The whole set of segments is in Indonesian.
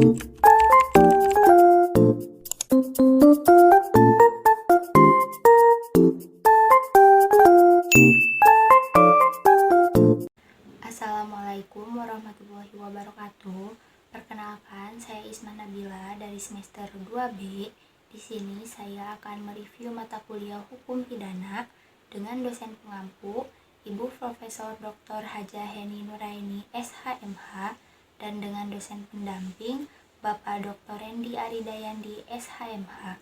Assalamualaikum warahmatullahi wabarakatuh. Perkenalkan, saya Isma Nabila dari semester 2B. Di sini saya akan mereview mata kuliah Hukum Pidana dengan dosen pengampu Ibu Profesor Dr. Hajah Heni Nuraini SHMH dan dengan dosen pendamping Bapak Dr. Rendi Aridayandi SHMH.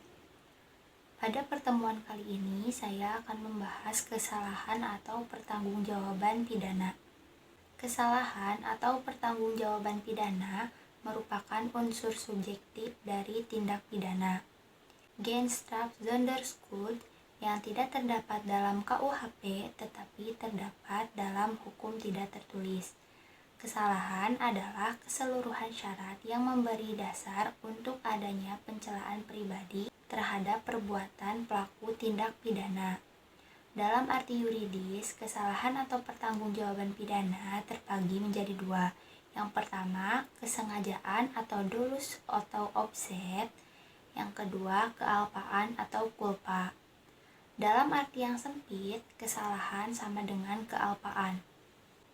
Pada pertemuan kali ini saya akan membahas kesalahan atau pertanggungjawaban pidana. Kesalahan atau pertanggungjawaban pidana merupakan unsur subjektif dari tindak pidana Genstrafsonderschuld yang tidak terdapat dalam KUHP tetapi terdapat dalam hukum tidak tertulis. Kesalahan adalah keseluruhan syarat yang memberi dasar untuk adanya pencelaan pribadi terhadap perbuatan pelaku tindak pidana. Dalam arti yuridis, kesalahan atau pertanggungjawaban pidana terbagi menjadi dua. Yang pertama, kesengajaan atau dolus atau offset. Yang kedua, kealpaan atau culpa. Dalam arti yang sempit, kesalahan sama dengan kealpaan.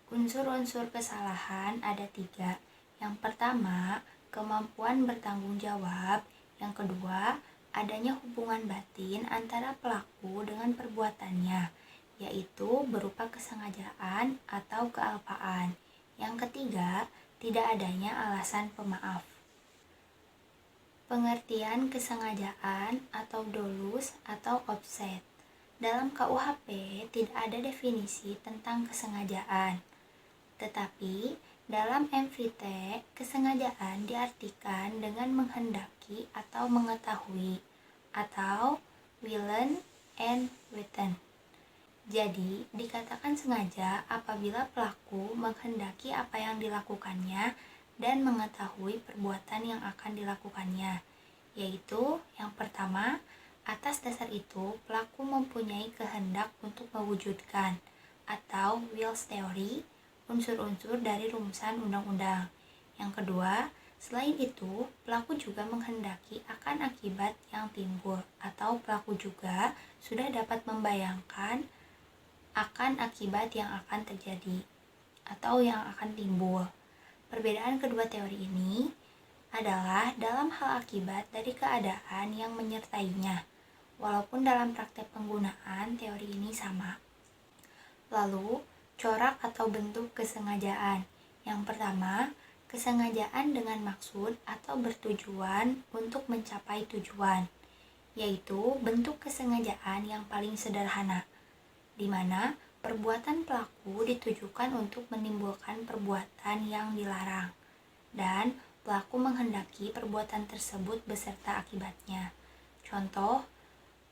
Unsur-unsur kesalahan ada tiga. Yang pertama, kemampuan bertanggung jawab. Yang kedua, adanya hubungan batin antara pelaku dengan perbuatannya, yaitu berupa kesengajaan atau kealpaan. Yang ketiga, tidak adanya alasan pemaaf. Pengertian kesengajaan atau dolus atau offset. Dalam KUHP tidak ada definisi tentang kesengajaan. Tetapi dalam MVT, kesengajaan diartikan dengan menghendaki atau mengetahui, atau willen and weten. Jadi, dikatakan sengaja apabila pelaku menghendaki apa yang dilakukannya dan mengetahui perbuatan yang akan dilakukannya, yaitu yang pertama, atas dasar itu pelaku mempunyai kehendak untuk mewujudkan, atau wills theory, unsur-unsur dari rumusan undang-undang. Yang kedua, selain itu, pelaku juga menghendaki akan akibat yang timbul, atau pelaku juga sudah dapat membayangkan akan akibat yang akan terjadi, atau yang akan timbul. Perbedaan kedua teori ini adalah dalam hal akibat dari keadaan yang menyertainya, walaupun dalam praktek penggunaan teori ini sama. Lalu, corak atau bentuk kesengajaan. Yang pertama, kesengajaan dengan maksud atau bertujuan untuk mencapai tujuan, yaitu bentuk kesengajaan yang paling sederhana, di mana perbuatan pelaku ditujukan untuk menimbulkan perbuatan yang dilarang, dan pelaku menghendaki perbuatan tersebut beserta akibatnya. Contoh,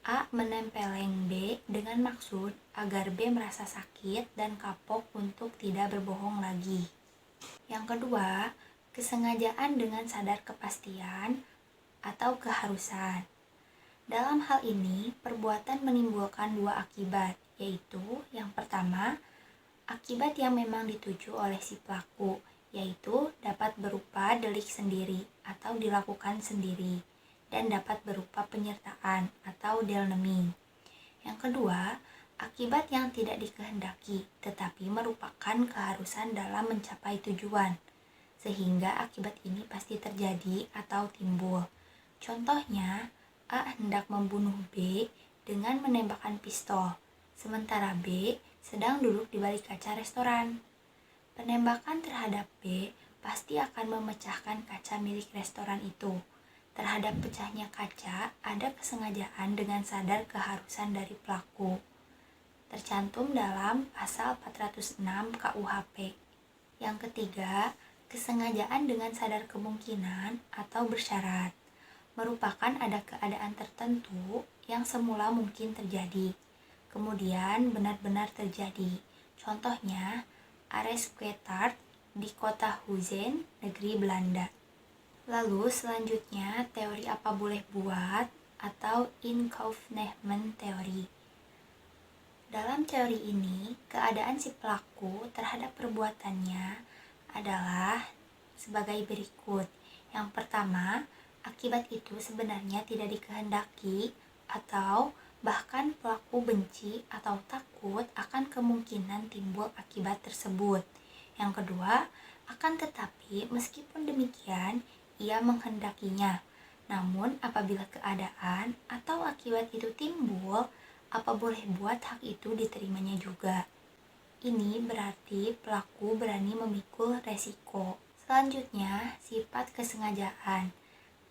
A menempeleng B dengan maksud agar B merasa sakit dan kapok untuk tidak berbohong lagi. Yang kedua, kesengajaan dengan sadar kepastian atau keharusan. Dalam hal ini, perbuatan menimbulkan dua akibat, yaitu yang pertama, akibat yang memang dituju oleh si pelaku, yaitu dapat berupa delik sendiri atau dilakukan sendiri, dan dapat berupa penyertaan atau delneming. Yang kedua, akibat yang tidak dikehendaki tetapi merupakan keharusan dalam mencapai tujuan, sehingga akibat ini pasti terjadi atau timbul. Contohnya, A hendak membunuh B dengan menembakkan pistol, sementara B sedang duduk di balik kaca restoran. Penembakan terhadap B pasti akan memecahkan kaca milik restoran itu. Terhadap pecahnya kaca, ada kesengajaan dengan sadar keharusan dari pelaku, tercantum dalam pasal 406 KUHP. Yang ketiga, kesengajaan dengan sadar kemungkinan atau bersyarat, merupakan ada keadaan tertentu yang semula mungkin terjadi, kemudian benar-benar terjadi. Contohnya, Ares Quetart di kota Huizen, negeri Belanda. Lalu selanjutnya teori apa boleh buat atau inkaufnehmen teori. Dalam teori ini, keadaan si pelaku terhadap perbuatannya adalah sebagai berikut. Yang pertama, akibat itu sebenarnya tidak dikehendaki atau bahkan pelaku benci atau takut akan kemungkinan timbul akibat tersebut. Yang kedua, akan tetapi meskipun demikian, ia menghendakinya. Namun apabila keadaan atau akibat itu timbul, apa boleh buat hak itu diterimanya juga. Ini berarti pelaku berani memikul resiko. Selanjutnya, sifat kesengajaan.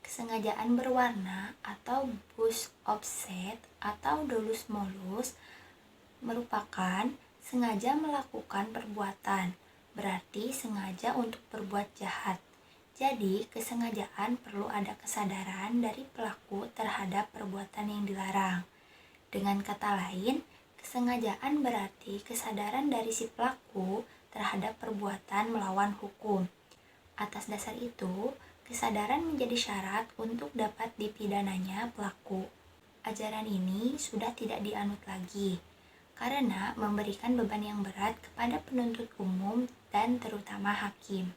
Kesengajaan berwarna atau bus offset atau dolus molus merupakan sengaja melakukan perbuatan, berarti sengaja untuk berbuat jahat. Jadi, kesengajaan perlu ada kesadaran dari pelaku terhadap perbuatan yang dilarang. Dengan kata lain, kesengajaan berarti kesadaran dari si pelaku terhadap perbuatan melawan hukum. Atas dasar itu, kesadaran menjadi syarat untuk dapat dipidananya pelaku. Ajaran ini sudah tidak dianut lagi, karena memberikan beban yang berat kepada penuntut umum dan terutama hakim.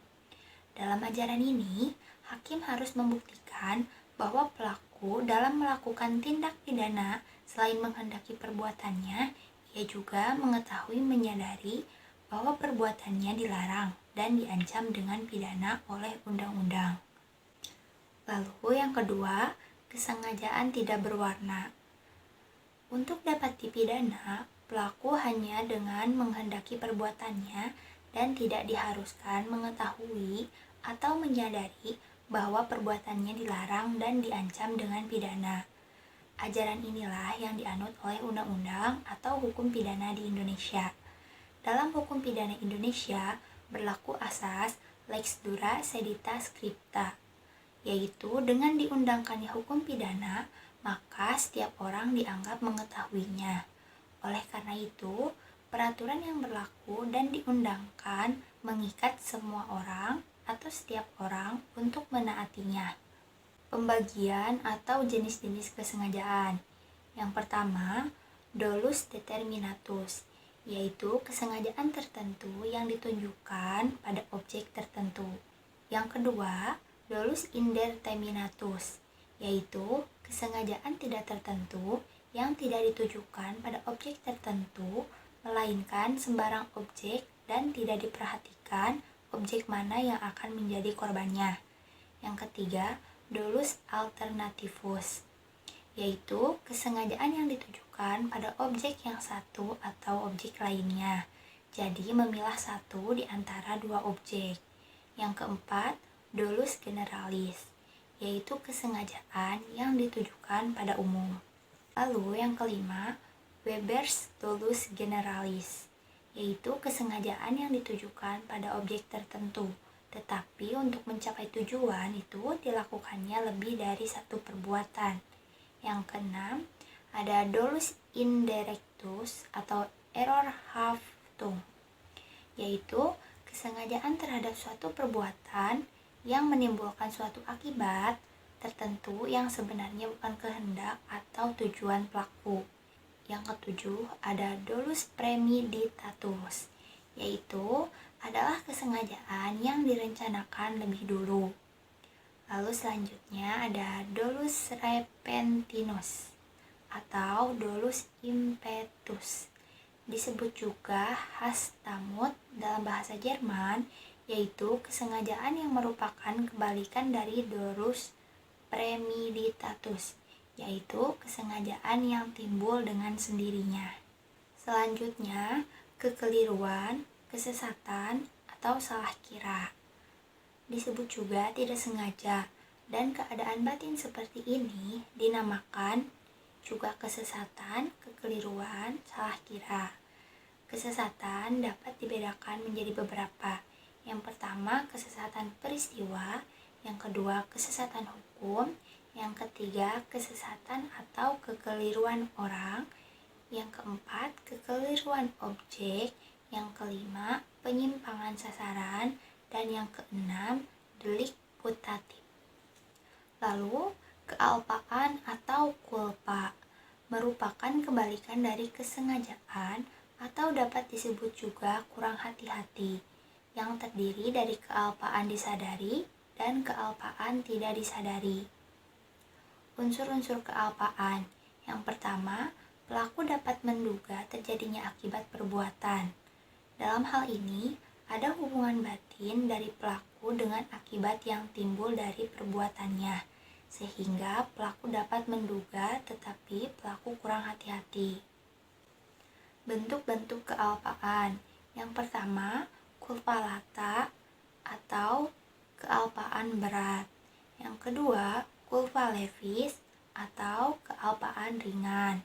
Dalam ajaran ini, hakim harus membuktikan bahwa pelaku dalam melakukan tindak pidana selain menghendaki perbuatannya, ia juga mengetahui menyadari bahwa perbuatannya dilarang dan diancam dengan pidana oleh undang-undang. Lalu yang kedua, kesengajaan tidak berwarna. Untuk dapat dipidana, pelaku hanya dengan menghendaki perbuatannya dan tidak diharuskan mengetahui atau menyadari bahwa perbuatannya dilarang dan diancam dengan pidana. Ajaran inilah yang dianut oleh undang-undang atau hukum pidana di Indonesia. Dalam hukum pidana Indonesia berlaku asas lex dura sedita scripta, yaitu dengan diundangkannya hukum pidana, maka setiap orang dianggap mengetahuinya. Oleh karena itu, peraturan yang berlaku dan diundangkan mengikat semua orang atau setiap orang untuk menaatinya. Pembagian atau jenis-jenis kesengajaan. Yang pertama, dolus determinatus, yaitu kesengajaan tertentu yang ditunjukkan pada objek tertentu. Yang kedua, dolus indeterminatus, yaitu kesengajaan tidak tertentu yang tidak ditujukan pada objek tertentu, melainkan sembarang objek dan tidak diperhatikan objek mana yang akan menjadi korbannya. Yang ketiga, dolus alternativus, yaitu kesengajaan yang ditujukan pada objek yang satu atau objek lainnya, jadi memilah satu di antara dua objek. Yang keempat, dolus generalis, yaitu kesengajaan yang ditujukan pada umum. Lalu yang kelima, Weber's dolus generalis, yaitu kesengajaan yang ditujukan pada objek tertentu, tetapi untuk mencapai tujuan itu dilakukannya lebih dari satu perbuatan. Yang keenam, ada dolus indirectus atau error haftung, yaitu kesengajaan terhadap suatu perbuatan yang menimbulkan suatu akibat tertentu yang sebenarnya bukan kehendak atau tujuan pelaku. Yang ketujuh, ada dolus premeditatus, yaitu adalah kesengajaan yang direncanakan lebih dulu. Lalu selanjutnya ada dolus repentinus atau dolus impetus. Disebut juga Hastamut dalam bahasa Jerman, yaitu kesengajaan yang merupakan kebalikan dari dolus premeditatus, yaitu kesengajaan yang timbul dengan sendirinya. Selanjutnya, kekeliruan, kesesatan, atau salah kira. Disebut juga tidak sengaja, dan keadaan batin seperti ini dinamakan juga kesesatan, kekeliruan, salah kira. Kesesatan dapat dibedakan menjadi beberapa. Yang pertama, kesesatan peristiwa. Yang kedua, kesesatan hukum. Yang ketiga, kesesatan atau kekeliruan orang. Yang keempat, kekeliruan objek. Yang kelima, penyimpangan sasaran. Dan yang keenam, delik putatif. Lalu, kealpaan atau kulpa merupakan kebalikan dari kesengajaan atau dapat disebut juga kurang hati-hati, yang terdiri dari kealpaan disadari, dan kealpaan tidak disadari. Unsur-unsur kealpaan. Yang pertama, pelaku dapat menduga terjadinya akibat perbuatan. Dalam hal ini, ada hubungan batin dari pelaku dengan akibat yang timbul dari perbuatannya, sehingga pelaku dapat menduga tetapi pelaku kurang hati-hati. Bentuk-bentuk kealpaan. Yang pertama, culpa lata atau kealpaan berat. Yang kedua, culpa levis atau kealpaan ringan.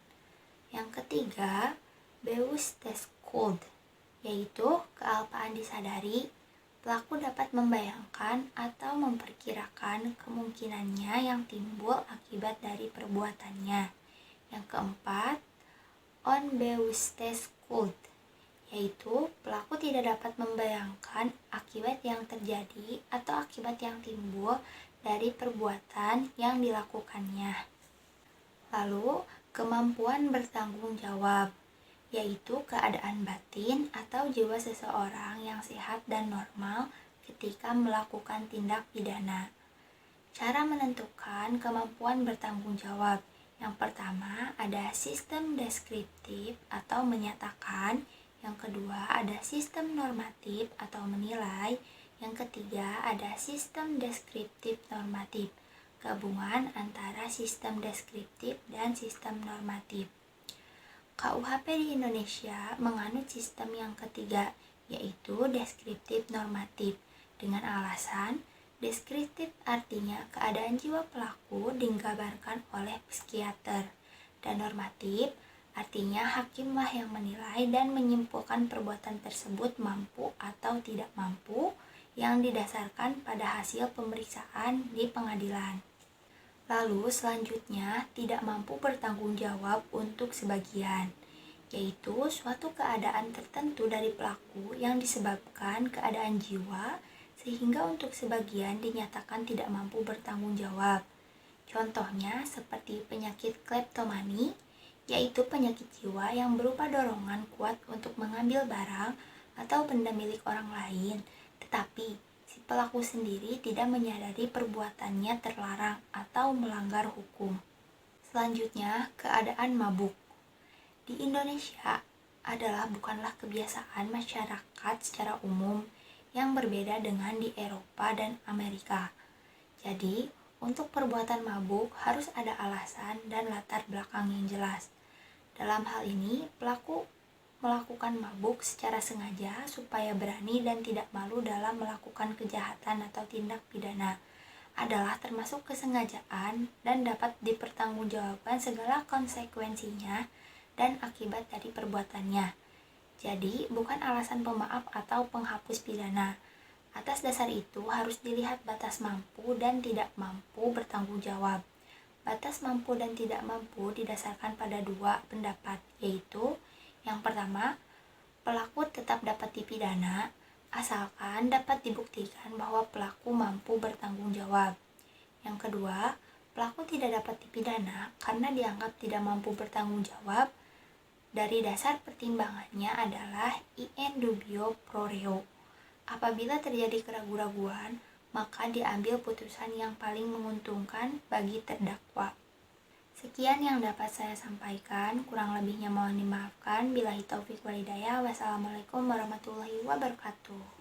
Yang ketiga, Beus Tescult, yaitu kealpaan disadari. Pelaku dapat membayangkan atau memperkirakan kemungkinannya yang timbul akibat dari perbuatannya. Yang keempat, Unbewusst Tescult, yaitu pelaku tidak dapat membayangkan akibat yang terjadi atau akibat yang timbul dari perbuatan yang dilakukannya. Lalu, kemampuan bertanggung jawab, yaitu keadaan batin atau jiwa seseorang yang sehat dan normal ketika melakukan tindak pidana. Cara menentukan kemampuan bertanggung jawab. Yang pertama, ada sistem deskriptif atau menyatakan. Yang kedua, ada sistem normatif atau menilai. Yang ketiga, ada sistem deskriptif normatif, gabungan antara sistem deskriptif dan sistem normatif. KUHP di Indonesia menganut sistem yang ketiga, yaitu deskriptif normatif, dengan alasan deskriptif artinya keadaan jiwa pelaku digambarkan oleh psikiater, dan normatif artinya hakimlah yang menilai dan menyimpulkan perbuatan tersebut mampu atau tidak mampu yang didasarkan pada hasil pemeriksaan di pengadilan. Lalu selanjutnya tidak mampu bertanggung jawab untuk sebagian, yaitu suatu keadaan tertentu dari pelaku yang disebabkan keadaan jiwa sehingga untuk sebagian dinyatakan tidak mampu bertanggung jawab. Contohnya seperti penyakit kleptomani, yaitu penyakit jiwa yang berupa dorongan kuat untuk mengambil barang atau benda milik orang lain, tetapi si pelaku sendiri tidak menyadari perbuatannya terlarang atau melanggar hukum. Selanjutnya, keadaan mabuk. Di Indonesia bukanlah kebiasaan masyarakat secara umum yang berbeda dengan di Eropa dan Amerika. Jadi, untuk perbuatan mabuk harus ada alasan dan latar belakang yang jelas. Dalam hal ini, pelaku melakukan mabuk secara sengaja supaya berani dan tidak malu dalam melakukan kejahatan atau tindak pidana adalah termasuk kesengajaan dan dapat dipertanggungjawabkan segala konsekuensinya dan akibat dari perbuatannya. Jadi, bukan alasan pemaaf atau penghapus pidana. Atas dasar itu harus dilihat batas mampu dan tidak mampu bertanggung jawab. Batas mampu dan tidak mampu didasarkan pada dua pendapat, yaitu yang pertama, pelaku tetap dapat dipidana asalkan dapat dibuktikan bahwa pelaku mampu bertanggung jawab. Yang kedua, pelaku tidak dapat dipidana karena dianggap tidak mampu bertanggung jawab. Dari dasar pertimbangannya adalah in dubio pro reo. Apabila terjadi keraguan-raguan, maka diambil putusan yang paling menguntungkan bagi terdakwa. Sekian yang dapat saya sampaikan, kurang lebihnya mohon dimaafkan. Billahi taufik wal hidayah. Wassalamualaikum warahmatullahi wabarakatuh.